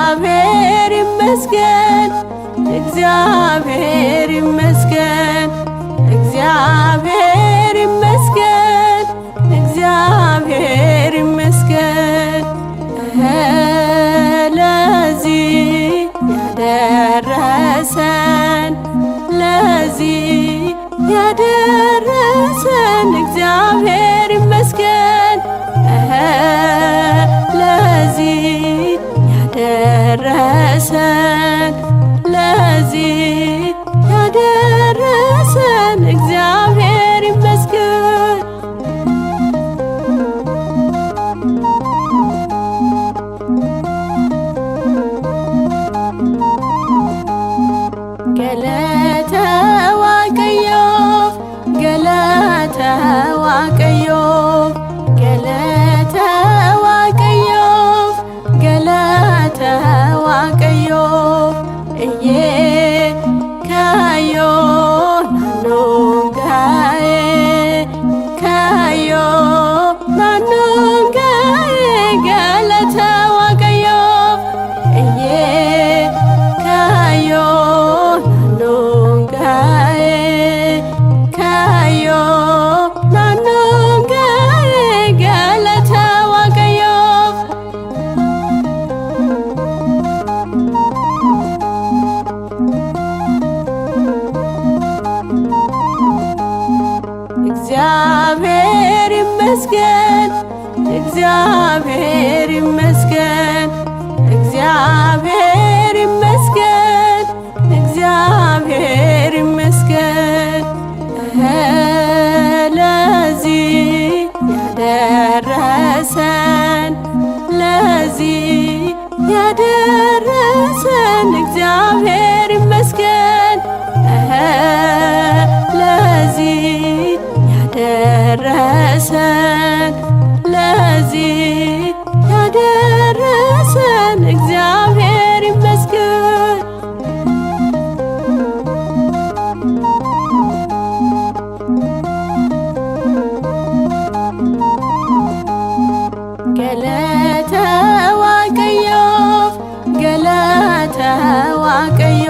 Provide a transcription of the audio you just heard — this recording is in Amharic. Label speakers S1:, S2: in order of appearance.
S1: እግዚአብሔር ይመስገን እግዚአብሔር ይመስገን እግዚአብሔር ይመስገን እግዚአብሔር ይመስገን ለዚህ ያደረሰን ለዚህ ያደረሰን እግዚአብሔር ይመስገን ለዚህ ያደረሰን ለዚህ ያደረሰን እግዚአብሔር ይመስገን። ገለተ ዋቀዮ ገለተ ዋቀዮ ገለተ ዋቀዮ ገለተ ዋቀዮ እዬ ካዮ ናኑንጋዬ ካዮ ናኑንጋዬ ገለተ ዋቀዮ እዬ ካዮ ናኑንጋዬ ካዮ ናኑንጋዬ ገለተ ዋቀዮ እግዚአብሔር ይመስገን እግዚአብሔር ይመስገን እግዚአብሔር ይመስገን እግዚአብሔር ይመስገን ለዚህ ያደረሰን ለዚህ ያደረሰን እግዚአብሔር ይመስገን ለዚህ ያደረሰን ለዚህ ያደረሰን እግዚአብሔር ይመስገን። ገለተ ዋቀዮ ገለተ ዋቀዮ